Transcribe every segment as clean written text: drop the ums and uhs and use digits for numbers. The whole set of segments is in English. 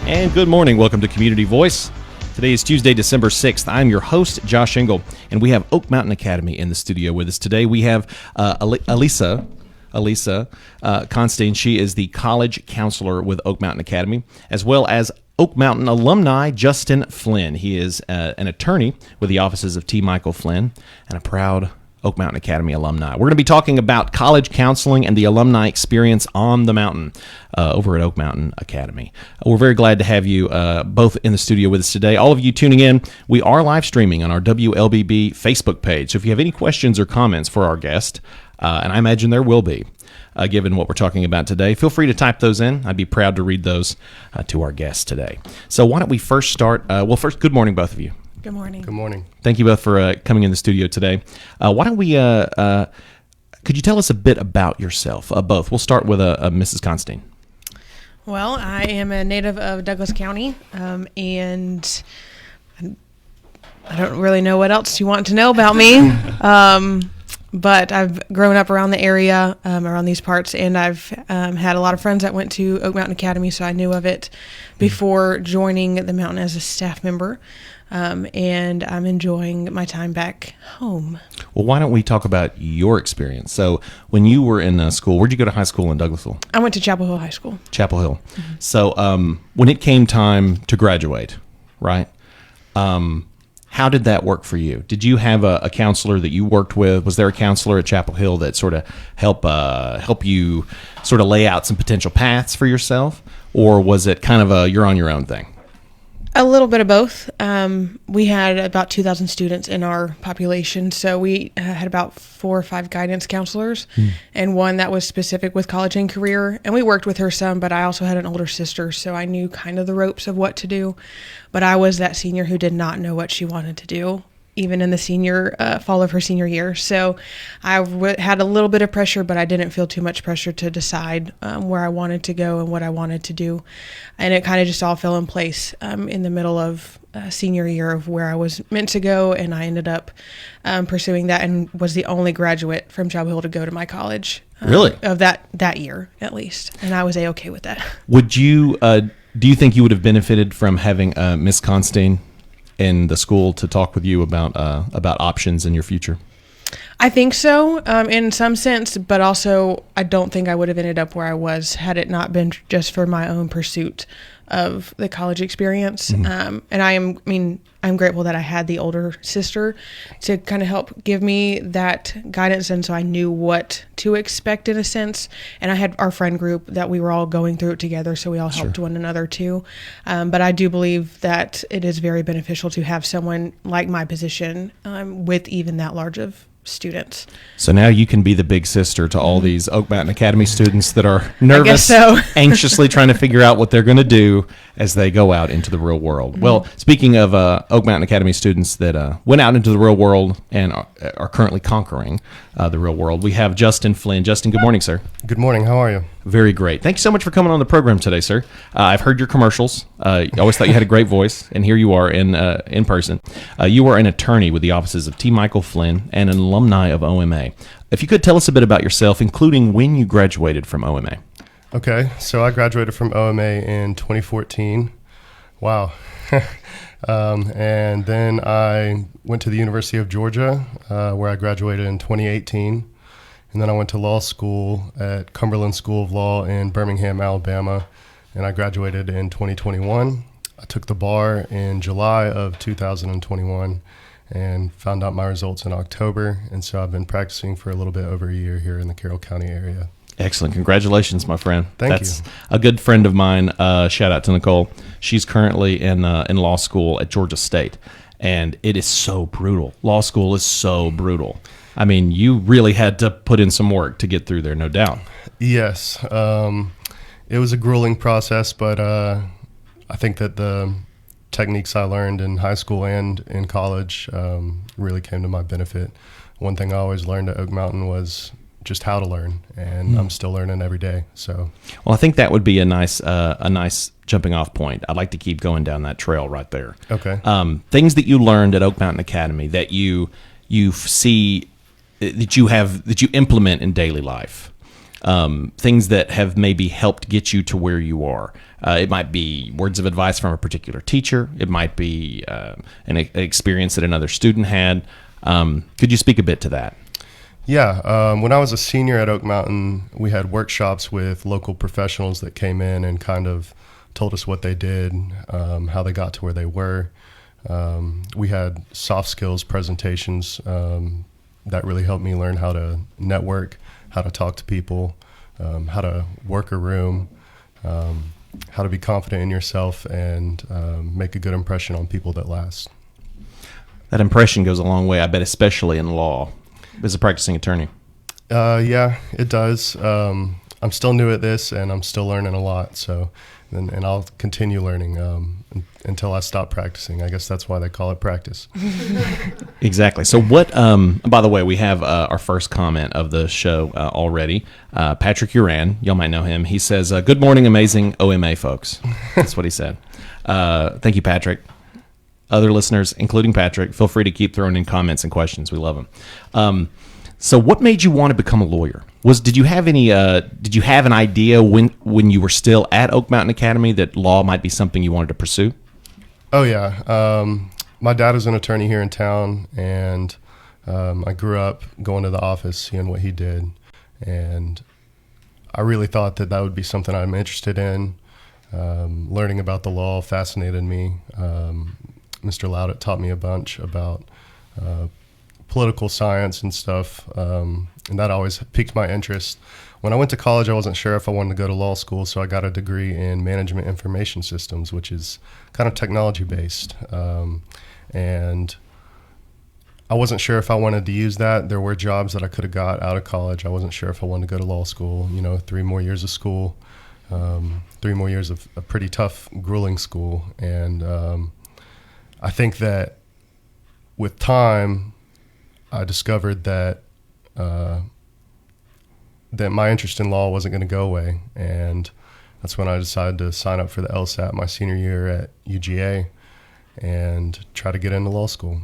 And good morning. Welcome to Community Voice. Today is Tuesday, December 6th. I'm your host, Josh Engel, and we have Oak Mountain Academy in the studio with us today. We have Elisa Constein. She is the college counselor with Oak Mountain Academy, as well as Oak Mountain alumni Justin Flynn. He is an attorney with the offices of T. Michael Flynn and a proud Oak Mountain Academy alumni. We're going to be talking about college counseling and the alumni experience on the mountain over at Oak Mountain Academy. We're very glad to have you both in the studio with us today. All of you tuning in, we are live streaming on our WLBB Facebook page. So if you have any questions or comments for our guest, and I imagine there will be, given what we're talking about today, feel free to type those in. I'd be proud to read those to our guests today. So why don't we first start? First, good morning, both of you. Good morning. Good morning. Thank you both for coming in the studio today. Why don't we, could you tell us a bit about yourself, both? We'll start with Mrs. Constein. Well, I am a native of Douglas County, and I don't really know what else you want to know about me, but I've grown up around the area, around these parts, and I've had a lot of friends that went to Oak Mountain Academy, so I knew of it before joining the mountain as a staff member. And I'm enjoying my time back home. Well, why don't we talk about your experience? So when you were in school, where'd you go to high school in Douglasville? I went to Chapel Hill High School. Chapel Hill. Mm-hmm. So when it came time to graduate, right, how did that work for you? Did you have a counselor that you worked with? Was there a counselor at Chapel Hill that sort of help you sort of lay out some potential paths for yourself? Or was it kind of a you're on your own thing? A little bit of both. We had about 2,000 students in our population, so we had about 4 or 5 guidance counselors, and one that was specific with college and career. And we worked with her some, but I also had an older sister, so I knew kind of the ropes of what to do. But I was that senior who did not know what she wanted to do, even in the fall of her senior year. So I had a little bit of pressure, but I didn't feel too much pressure to decide where I wanted to go and what I wanted to do. And it kind of just all fell in place in the middle of senior year of where I was meant to go. And I ended up pursuing that and was the only graduate from Chapel Hill to go to my college. Really? Of that year, at least. And I was A-okay with that. Would you, do you think you would have benefited from having Miss Constein in the school to talk with you about options in your future? I think so, in some sense, but also I don't think I would have ended up where I was had it not been just for my own pursuit of the college experience. Mm-hmm. And I'm grateful that I had the older sister to kind of help give me that guidance, and so I knew what to expect in a sense. And I had our friend group that we were all going through it together, so we all helped one another too. But I do believe that it is very beneficial to have someone like my position with even that large of students. So now you can be the big sister to all these Oak Mountain Academy students that are nervous, so. anxiously trying to figure out what they're going to do as they go out into the real world. Mm-hmm. Well, speaking of Oak Mountain Academy students that went out into the real world and are currently conquering the real world, we have Justin Flynn. Justin, good morning, sir. Good morning. How are you? Very great. Thank you so much for coming on the program today, sir. I've heard your commercials. I always thought you had a great voice, and here you are in person. You are an attorney with the offices of T. Michael Flynn and an alumni of OMA. If you could tell us a bit about yourself, including when you graduated from OMA. Okay, so I graduated from OMA in 2014. Wow. And then I went to the University of Georgia, where I graduated in 2018. And then I went to law school at Cumberland School of Law in Birmingham, Alabama, and I graduated in 2021. I took the bar in July of 2021 and found out my results in October, and so I've been practicing for a little bit over a year here in the Carroll County area. Excellent. Congratulations, my friend. That's a good friend of mine. Shout out to Nicole. She's currently in law school at Georgia State, and it is so brutal. Law school is so brutal. I mean, you really had to put in some work to get through there, no doubt. Yes. It was a grueling process, but I think that the techniques I learned in high school and in college really came to my benefit. One thing I always learned at Oak Mountain was just how to learn, and I'm still learning every day. So, well, I think that would be a nice jumping off point. I'd like to keep going down that trail right there. Okay. Things that you learned at Oak Mountain Academy that you see that you implement in daily life. things that have maybe helped get you to where you are. It might be words of advice from a particular teacher. It might be an experience that another student had. Could you speak a bit to that? Yeah, when I was a senior at Oak Mountain, we had workshops with local professionals that came in and kind of told us what they did, how they got to where they were. We had soft skills presentations that really helped me learn how to network, how to talk to people, how to work a room, how to be confident in yourself, and make a good impression on people that last. That impression goes a long way, I bet, especially in law as a practicing attorney. Yeah, it does. I'm still new at this, and I'm still learning a lot. So, and I'll continue learning until I stop practicing. I guess that's why they call it practice. Exactly. So what, by the way, we have our first comment of the show already. Patrick Uran, y'all might know him. He says, good morning, amazing OMA folks. That's what he said. Thank you, Patrick. Other listeners, including Patrick, feel free to keep throwing in comments and questions. We love them. So what made you want to become a lawyer? Did you have an idea when you were still at Oak Mountain Academy that law might be something you wanted to pursue? Oh, yeah. My dad is an attorney here in town, and I grew up going to the office, seeing what he did. And I really thought that would be something I'm interested in. Learning about the law fascinated me. Mr. Loudett taught me a bunch about political science and stuff, and that always piqued my interest. When I went to college, I wasn't sure if I wanted to go to law school, so I got a degree in management information systems, which is kind of technology-based. And I wasn't sure if I wanted to use that. There were jobs that I could have got out of college. I wasn't sure if I wanted to go to law school, 3 more years of school, 3 more years of a pretty tough, grueling school. And I think that with time, I discovered that that my interest in law wasn't going to go away, and that's when I decided to sign up for the LSAT my senior year at UGA and try to get into law school.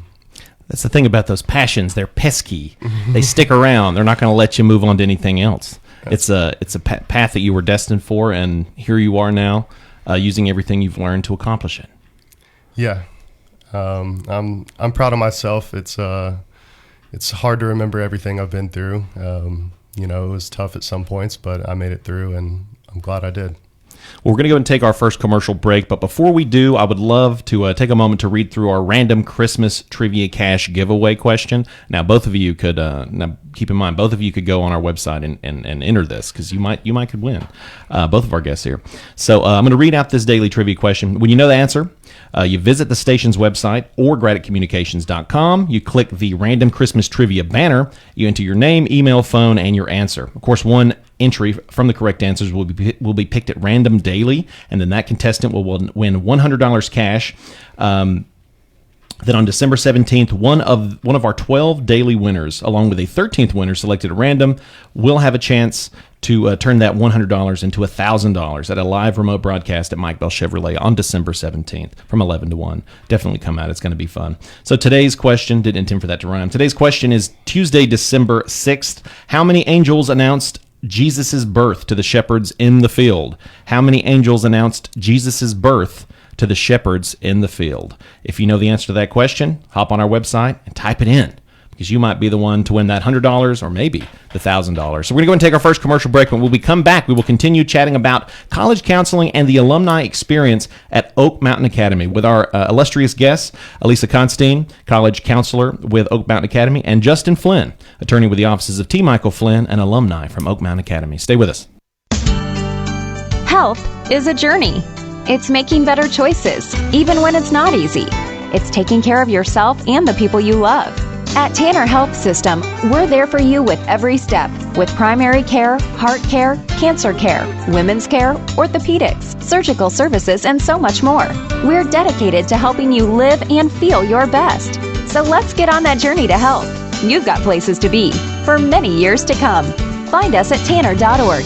That's the thing about those passions. They're pesky. They stick around. They're not going to let you move on to anything else. It's a path that you were destined for, and here you are now using everything you've learned to accomplish it. Yeah. I'm proud of myself. It's hard to remember everything I've been through. It was tough at some points, but I made it through, and I'm glad I did. Well, we're going to go and take our first commercial break, but before we do, I would love to take a moment to read through our random Christmas Trivia Cash giveaway question. Now, both of you could, keep in mind, both of you could go on our website and enter this, because you might could win, both of our guests here. So I'm going to read out this daily trivia question. When you know the answer, you visit the station's website or graddickcommunications.com. You click the Random Christmas Trivia banner. You enter your name, email, phone, and your answer. Of course, one entry from the correct answers will be picked at random daily, and then that contestant will win $100 cash. Then on December 17th, one of our 12 daily winners, along with a 13th winner selected at random, will have a chance to turn that $100 into $1,000 at a live remote broadcast at Mike Bell Chevrolet on December 17th from 11 to 1. Definitely come out. It's going to be fun. So today's question, didn't intend for that to rhyme. Today's question is Tuesday, December 6th. How many angels announced Jesus' birth to the shepherds in the field? How many angels announced Jesus' birth to the shepherds in the field? If you know the answer to that question, hop on our website and type it in, because you might be the one to win that $100 or maybe the $1,000. So we're going to go and take our first commercial break. When we come back, we will continue chatting about college counseling and the alumni experience at Oak Mountain Academy with our illustrious guests, Elisa Constein, college counselor with Oak Mountain Academy, and Justin Flynn, attorney with the offices of T. Michael Flynn, an alumni from Oak Mountain Academy. Stay with us. Health is a journey. It's making better choices, even when it's not easy. It's taking care of yourself and the people you love. At Tanner Health System, we're there for you with every step, with primary care, heart care, cancer care, women's care, orthopedics, surgical services, and so much more. We're dedicated to helping you live and feel your best. So let's get on that journey to health. You've got places to be for many years to come. Find us at tanner.org.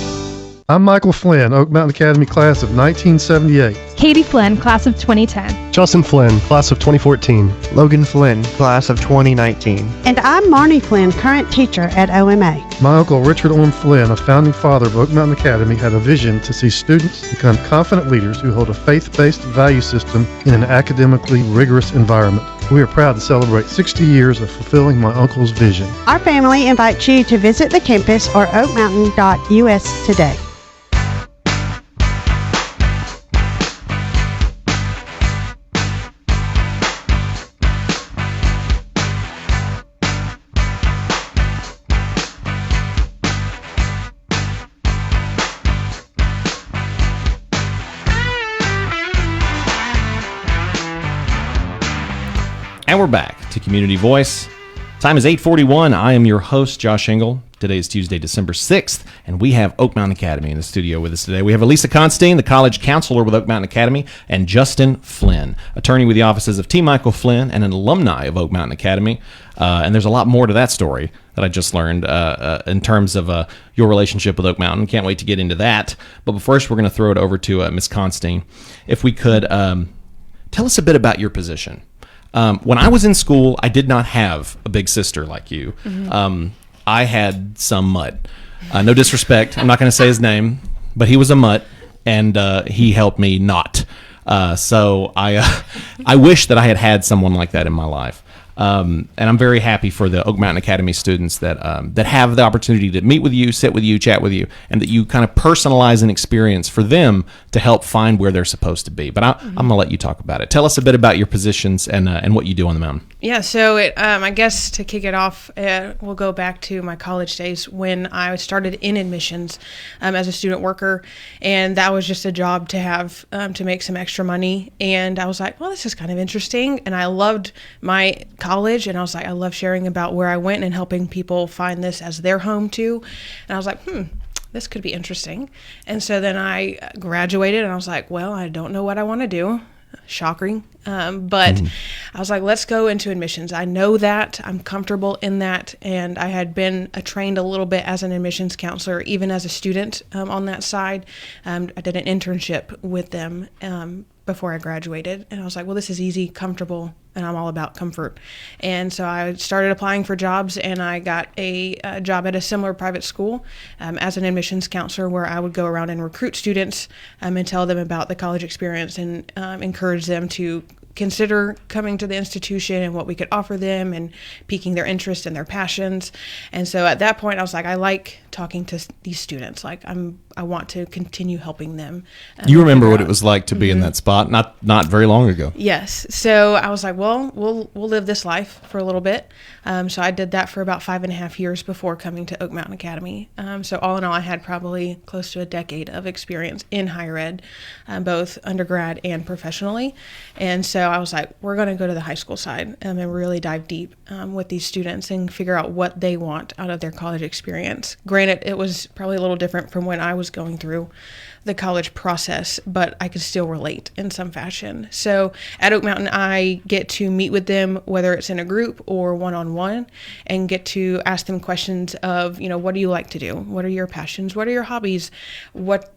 I'm Michael Flynn, Oak Mountain Academy class of 1978. Katie Flynn, class of 2010. Justin Flynn, class of 2014. Logan Flynn, class of 2019. And I'm Marnie Flynn, current teacher at OMA. My uncle Richard Orm Flynn, a founding father of Oak Mountain Academy, had a vision to see students become confident leaders who hold a faith-based value system in an academically rigorous environment. We are proud to celebrate 60 years of fulfilling my uncle's vision. Our family invites you to visit the campus or oakmountain.us today. And we're back to Community Voice. Time is 8:41. I am your host, Josh Engel. Today is Tuesday, December 6th, and we have Oak Mountain Academy in the studio with us today. We have Elisa Constein, the college counselor with Oak Mountain Academy, and Justin Flynn, attorney with the offices of T. Michael Flynn and an alumni of Oak Mountain Academy. And there's a lot more to that story that I just learned in terms of your relationship with Oak Mountain. Can't wait to get into that. But first, we're going to throw it over to Ms. Constein. If we could tell us a bit about your position. When I was in school, I did not have a big sister like you. Mm-hmm. I had some mutt. No disrespect. I'm not going to say his name, but he was a mutt, and he helped me not. So I wish that I had someone like that in my life. And I'm very happy for the Oak Mountain Academy students that have the opportunity to meet with you, sit with you, chat with you, and that you kind of personalize an experience for them to help find where they're supposed to be. But I'm going to let you talk about it. Tell us a bit about your positions and what you do on the mountain. Yeah, so I guess to kick it off, we'll go back to my college days when I started in admissions as a student worker, and that was just a job to have to make some extra money. And I was like, well, this is kind of interesting, and I loved my college, and I was like, I love sharing about where I went and helping people find this as their home too. And I was like, this could be interesting. And so then I graduated, and I was like, well, I don't know what I want to do. Shocking. But I was like, let's go into admissions. I know that. I'm comfortable in that. And I had been trained a little bit as an admissions counselor, even as a student on that side. I did an internship with them before I graduated. And I was like, well, this is easy, comfortable, and I'm all about comfort. And so I started applying for jobs, and I got a job at a similar private school as an admissions counselor, where I would go around and recruit students and tell them about the college experience and encourage them to consider coming to the institution and what we could offer them and piquing their interest and their passions. And so at that point, I was like, I like talking to these students. Like I want to continue helping them. You remember what it was like to be in that spot not very long ago. Yes. So I was like, well, we'll live this life for a little bit. So I did that for about 5.5 years before coming to Oak Mountain Academy. So all in all, I had probably close to a decade of experience in higher ed, both undergrad and professionally. And so I was like, we're going to go to the high school side and really dive deep with these students and figure out what they want out of their college experience. Granted, it was probably a little different from when I was going through the college process, but I could still relate in some fashion. So at Oak Mountain, I get to meet with them, whether it's in a group or one-on-one, and get to ask them questions of, what do you like to do? What are your passions? What are your hobbies? What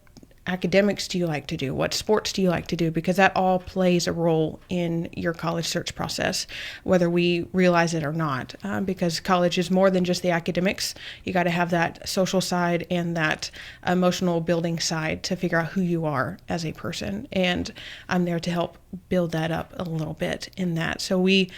academics do you like to do? What sports do you like to do? Because that all plays a role in your college search process, whether we realize it or not, because college is more than just the academics. You got to have that social side and that emotional building side to figure out who you are as a person. And I'm there to help build that up a little bit in that. So we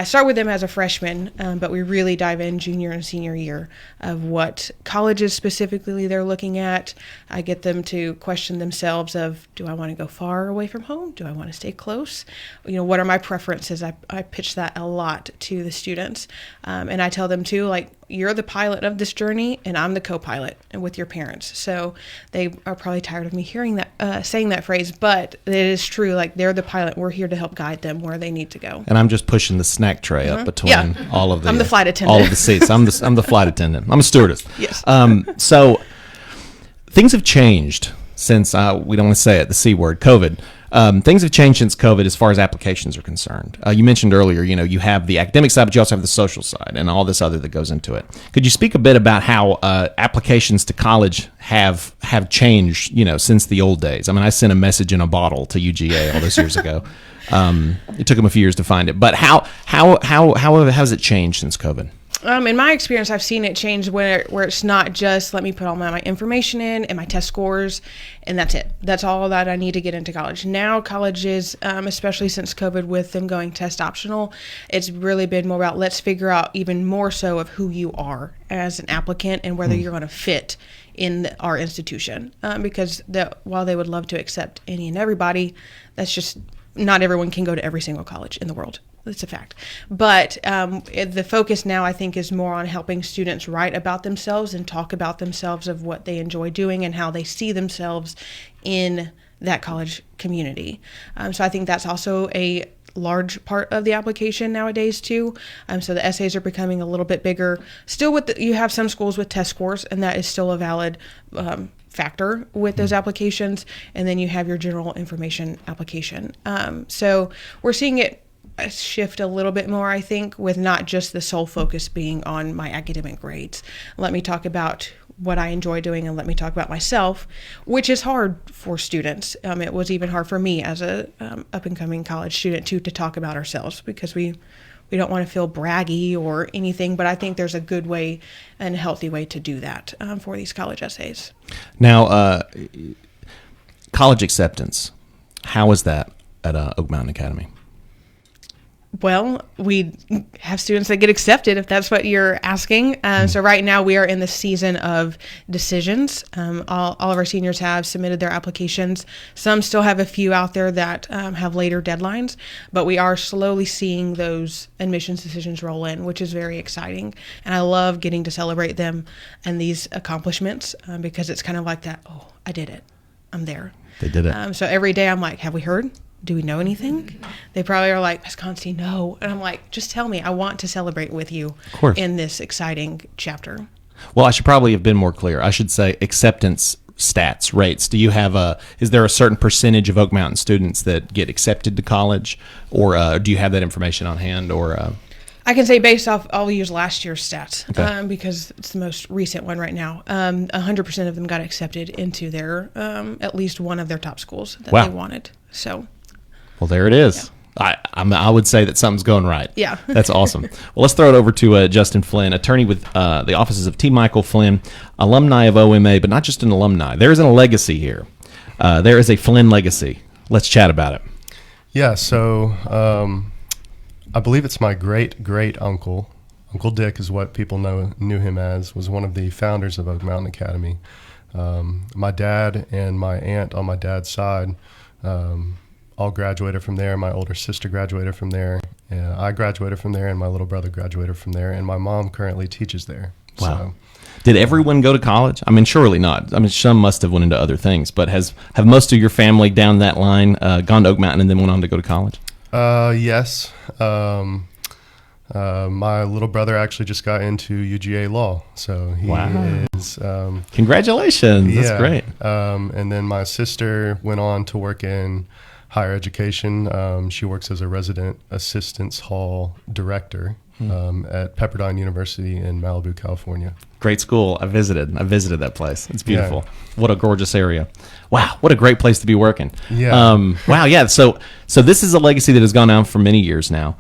start with them as a freshman, but we really dive in junior and senior year of what colleges specifically they're looking at. I get them to question themselves of, do I want to go far away from home? Do I want to stay close? What are my preferences? I pitch that a lot to the students. And I tell them too, like, you're the pilot of this journey and I'm the co-pilot with your parents. So they are probably tired of me hearing that, saying that phrase, but it is true. Like, they're the pilot. We're here to help guide them where they need to go. And I'm just pushing the snack tray up between all of the. I'm the flight attendant. All of the seats. I'm the flight attendant. I'm a stewardess. Yes. So things have changed since we don't want to say it, the C word, COVID. Things have changed since COVID as far as applications are concerned. You mentioned earlier, you have the academic side, but you also have the social side and all this other that goes into it. Could you speak a bit about how applications to college have changed, since the old days? I mean, I sent a message in a bottle to UGA all those years ago. It took them a few years to find it, but how has it changed since COVID? In my experience, I've seen it change where it's not just let me put all my information in and my test scores, and that's it. That's all that I need to get into college. Now colleges, especially since COVID with them going test optional, it's really been more about let's figure out even more so of who you are as an applicant and whether you're going to fit in our institution. Because while they would love to accept any and everybody, that's just not everyone can go to every single college in the world. That's a fact. But the focus now, I think, is more on helping students write about themselves and talk about themselves of what they enjoy doing and how they see themselves in that college community. So I think that's also a large part of the application nowadays too. So the essays are becoming a little bit bigger. Still, you have some schools with test scores, and that is still a valid factor with those applications. And then you have your general information application. So we're seeing it shift a little bit more, I think, with not just the sole focus being on my academic grades. Let me talk about what I enjoy doing and let me talk about myself, which is hard for students. It was even hard for me as a up-and-coming college student to talk about ourselves because we don't want to feel braggy or anything, but I think there's a good way and a healthy way to do that for these college essays. Now, college acceptance, how is that at Oak Mountain Academy? Well, we have students that get accepted, if that's what you're asking. So right now we are in the season of decisions. All of our seniors have submitted their applications. Some still have a few out there that have later deadlines, but we are slowly seeing those admissions decisions roll in, which is very exciting. And I love getting to celebrate them and these accomplishments because it's kind of like that, oh, I did it. I'm there. They did it. So every day I'm like, have we heard? Do we know anything? They probably are like, Ms. Constey, no. And I'm like, just tell me. I want to celebrate with you in this exciting chapter. Well, I should probably have been more clear. I should say acceptance stats, rates. Do you have is there a certain percentage of Oak Mountain students that get accepted to college, or do you have that information on hand, or? I can say based off, I'll use last year's stats because it's the most recent one right now. 100% of them got accepted into their, at least one of their top schools that they wanted. So. Well, there it is. Yeah. I would say that something's going right. Yeah. That's awesome. Well, let's throw it over to Justin Flynn, attorney with the offices of T. Michael Flynn, alumni of OMA, but not just an alumni. There is a legacy here. There is a Flynn legacy. Let's chat about it. Yeah, so I believe it's my great-great-uncle. Uncle Dick is what people knew him as, was one of the founders of Oak Mountain Academy. My dad and my aunt on my dad's side all graduated from there. My older sister graduated from there. And I graduated from there, and my little brother graduated from there. And my mom currently teaches there. Wow. So, did everyone go to college? I mean, surely not. I mean, some must have went into other things. But have most of your family down that line gone to Oak Mountain and then went on to go to college? Yes. My little brother actually just got into UGA law, so he is. Congratulations! That's great. And then my sister went on to work in higher education. She works as a resident assistance hall director at Pepperdine University in Malibu, California. Great school. I visited that place. It's beautiful. Yeah. What a gorgeous area. Wow, what a great place to be working. Yeah. Wow. Yeah. So this is a legacy that has gone on for many years now.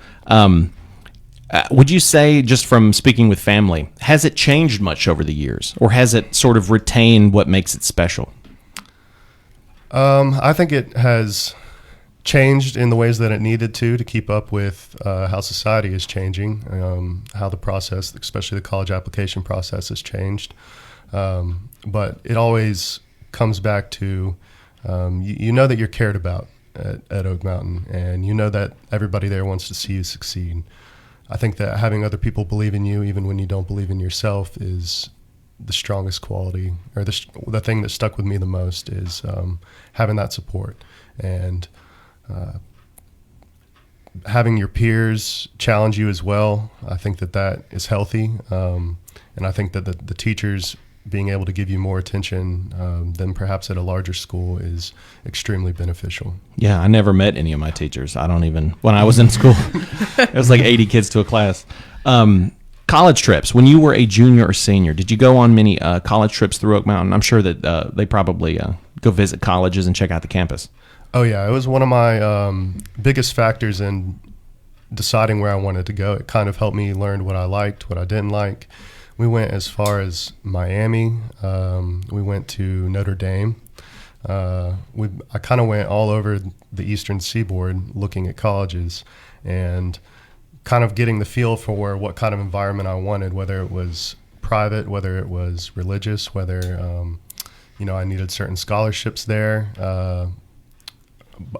Would you say, just from speaking with family, has it changed much over the years, or has it sort of retained what makes it special? I think it has changed in the ways that it needed to keep up with how society is changing, how the process, especially the college application process, has changed. But it always comes back to you know that you're cared about at Oak Mountain, and you know that everybody there wants to see you succeed. I think that having other people believe in you, even when you don't believe in yourself, is the strongest quality, or the thing that stuck with me the most is having that support and having your peers challenge you as well. I think that is healthy, and I think that the teachers being able to give you more attention than perhaps at a larger school is extremely beneficial. Yeah, I never met any of my teachers. I don't even, when I was in school, it was like 80 kids to a class. College trips. When you were a junior or senior, did you go on many college trips through Oak Mountain? I'm sure that they probably go visit colleges and check out the campus. Oh, yeah. It was one of my biggest factors in deciding where I wanted to go. It kind of helped me learn what I liked, what I didn't like. We went as far as Miami. We went to Notre Dame. I kind of went all over the Eastern Seaboard looking at colleges and kind of getting the feel for what kind of environment I wanted, whether it was private, whether it was religious, whether I needed certain scholarships there.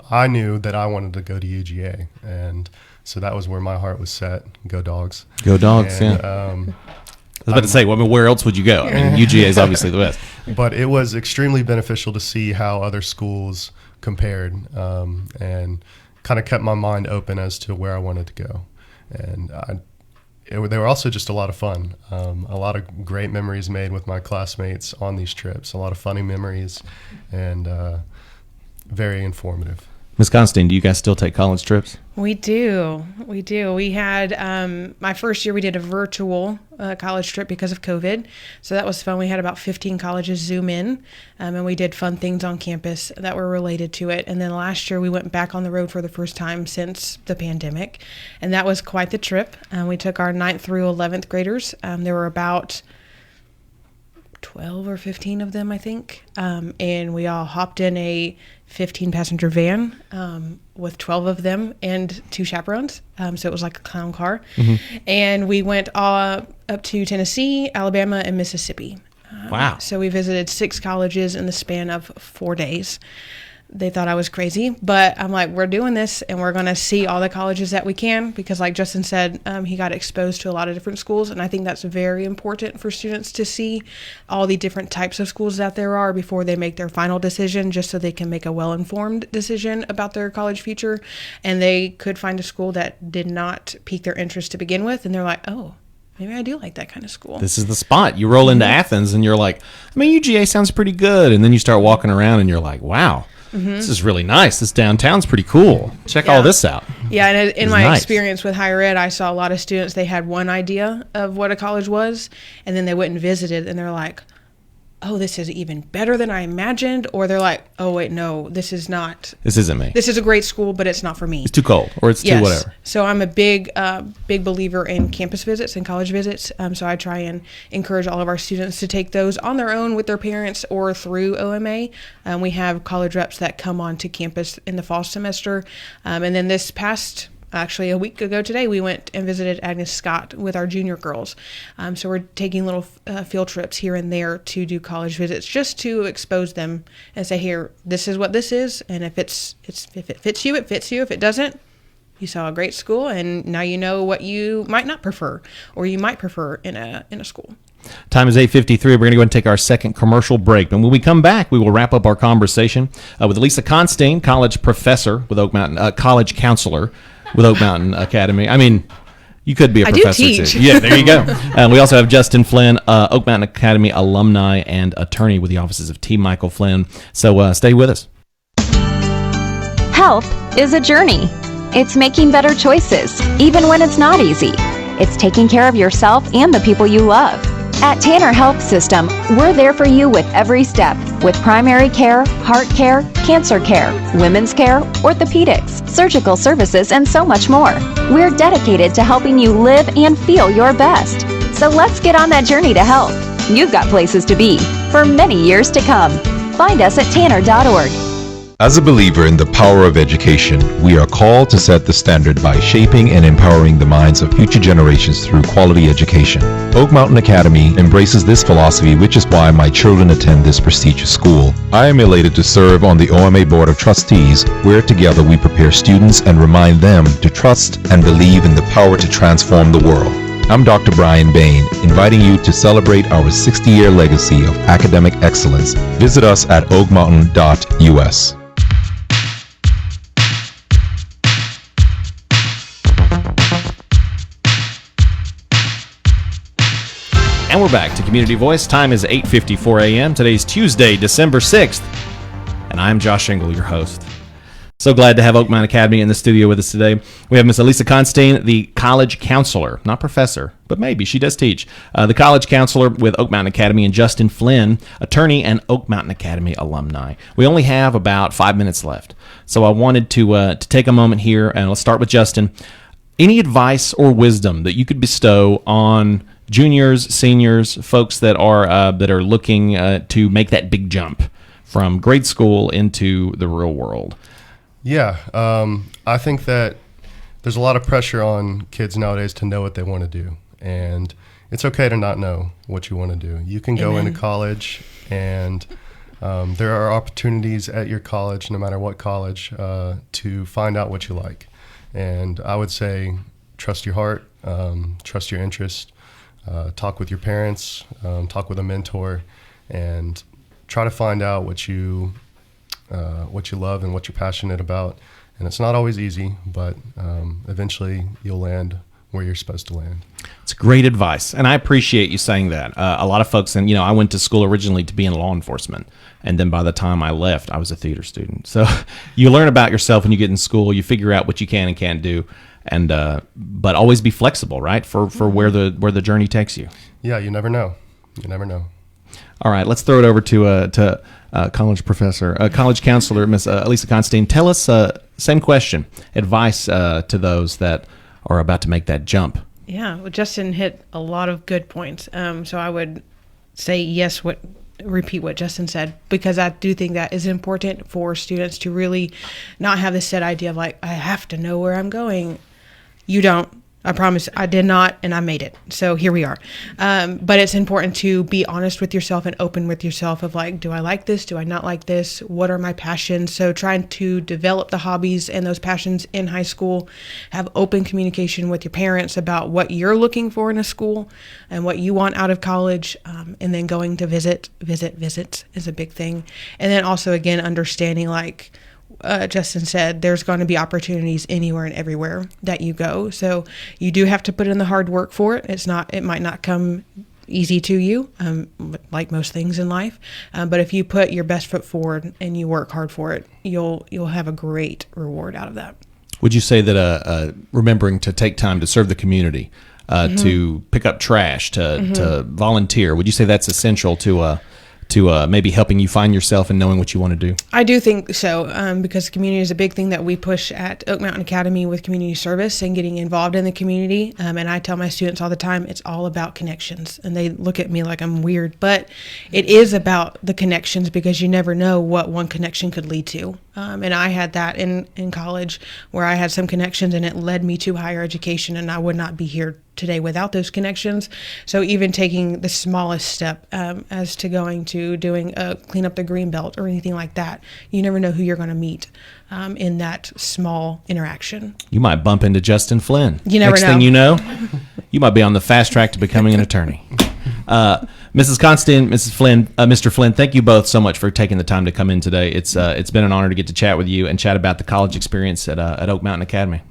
I knew that I wanted to go to UGA, and so that was where my heart was set. Go Dogs! Go Dogs! And, yeah. I was about to say, where else would you go? I mean, UGA is obviously the best. But it was extremely beneficial to see how other schools compared, and kind of kept my mind open as to where I wanted to go. And they were also just a lot of fun. A lot of great memories made with my classmates on these trips. A lot of funny memories, and very informative. Ms. Constantine, do you guys still take college trips? We do. We had my first year we did a virtual college trip because of COVID. So that was fun. We had about 15 colleges Zoom in, and we did fun things on campus that were related to it. And then last year we went back on the road for the first time since the pandemic, and that was quite the trip. We took our 9th through 11th graders. There were about 12 or 15 of them, I think. And we all hopped in a 15-passenger van with 12 of them and 2 chaperones. So it was like a clown car. Mm-hmm. And we went all up to Tennessee, Alabama, and Mississippi. Wow. So we visited 6 colleges in the span of 4 days. They thought I was crazy, but I'm like, we're doing this, and we're going to see all the colleges that we can, because like Justin said, he got exposed to a lot of different schools, and I think that's very important for students to see all the different types of schools that there are before they make their final decision, just so they can make a well-informed decision about their college future. And they could find a school that did not pique their interest to begin with, and they're like, oh, maybe I do like that kind of school. This is the spot. You roll into Athens, and you're like, I mean, UGA sounds pretty good, and then you start walking around, and you're like, wow. Mm-hmm. This is really nice. This downtown's pretty cool. Check all this out. Yeah, and in my experience with higher ed, I saw a lot of students, they had one idea of what a college was, and then they went and visited, and they're like, oh, this is even better than I imagined. Or they're like, oh, wait, no, this is not. This isn't me. This is a great school, but it's not for me. It's too cold, or it's too whatever. So I'm a big believer in campus visits and college visits. So I try and encourage all of our students to take those on their own with their parents or through OMA. We have college reps that come onto campus in the fall semester. And then this past actually a week ago today, we went and visited Agnes Scott with our junior girls. So we're taking little field trips here and there to do college visits, just to expose them and say, here, this is what this is. And if it fits you, it fits you. If it doesn't, you saw a great school, and now you know what you might not prefer, or you might prefer in a school. Time is 8:53. We're going to go and take our second commercial break. And when we come back, we will wrap up our conversation with Lisa Constantine, college professor with Oak Mountain, college counselor with Oak Mountain Academy. I mean, you could be a professor too. Yeah, there you go. We also have Justin Flynn, Oak Mountain Academy alumni and attorney with the offices of T. Michael Flynn. So stay with us. Health is a journey. It's making better choices, even when it's not easy. It's taking care of yourself and the people you love. At Tanner Health System, we're there for you with every step, with primary care, heart care, cancer care, women's care, orthopedics, surgical services, and so much more. We're dedicated to helping you live and feel your best. So let's get on that journey to health. You've got places to be for many years to come. Find us at tanner.org. As a believer in the power of education, we are called to set the standard by shaping and empowering the minds of future generations through quality education. Oak Mountain Academy embraces this philosophy, which is why my children attend this prestigious school. I am elated to serve on the OMA Board of Trustees, where together we prepare students and remind them to trust and believe in the power to transform the world. I'm Dr. Brian Bain, inviting you to celebrate our 60-year legacy of academic excellence. Visit us at oakmountain.us. And we're back to Community Voice. Time is 8:54 a.m. Today's Tuesday, December 6th. And I'm Josh Engel, your host. So glad to have Oak Mountain Academy in the studio with us today. We have Miss Elisa Constein, the college counselor, not professor, but maybe she does teach. The college counselor with Oak Mountain Academy, and Justin Flynn, attorney and Oak Mountain Academy alumni. We only have about 5 minutes left. So I wanted to take a moment here, and let's start with Justin. Any advice or wisdom that you could bestow on juniors, seniors, folks that are looking to make that big jump from grade school into the real world? Yeah, I think that there's a lot of pressure on kids nowadays to know what they want to do, and it's okay to not know what you want to do. You can go into college, and there are opportunities at your college, no matter what college, to find out what you like. And I would say trust your heart, trust your interest, talk with your parents, talk with a mentor, and try to find out what you love and what you're passionate about. And it's not always easy, but eventually you'll land where you're supposed to land. It's great advice, and I appreciate you saying that. A lot of folks, and I went to school originally to be in law enforcement, and then by the time I left, I was a theater student. So you learn about yourself when you get in school. You figure out what you can and can't do, and but always be flexible, right, for where the journey takes you. Yeah, you never know. You never know. All right, let's throw it over to college professor, college counselor, Miss Elisa Constein. Tell us, same question, advice to those that are about to make that jump. Yeah, well, Justin hit a lot of good points. So I would say yes, repeat what Justin said, because I do think that is important for students to really not have this set idea of like, I have to know where I'm going. You don't. I promise I did not, and I made it. So here we are. But it's important to be honest with yourself and open with yourself of like, do I like this? Do I not like this? What are my passions? So trying to develop the hobbies and those passions in high school, have open communication with your parents about what you're looking for in a school and what you want out of college. And then going to visits is a big thing. And then also, again, understanding like, Justin said, there's going to be opportunities anywhere and everywhere that you go. So you do have to put in the hard work for it. It might not come easy to you, like most things in life. But if you put your best foot forward and you work hard for it, you'll have a great reward out of that. Would you say that remembering to take time to serve the community, to pick up trash, to volunteer, would you say that's essential to maybe helping you find yourself and knowing what you want to do? I do think so, because community is a big thing that we push at Oak Mountain Academy with community service and getting involved in the community. And I tell my students all the time, it's all about connections. And they look at me like I'm weird, but it is about the connections, because you never know what one connection could lead to. And I had that in college, where I had some connections and it led me to higher education, and I would not be here today without those connections. So even taking the smallest step as to going to doing a clean up the green belt or anything like that, you never know who you're going to meet in that small interaction. You might bump into Justin Flynn. You never know. Next thing you know, you might be on the fast track to becoming an attorney. Mrs. Constein, Mrs. Flynn, Mr. Flynn, thank you both so much for taking the time to come in today. It's been an honor to get to chat with you and chat about the college experience at Oak Mountain Academy.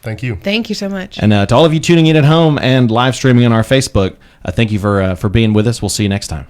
Thank you. Thank you so much. And to all of you tuning in at home and live streaming on our Facebook, thank you for being with us. We'll see you next time.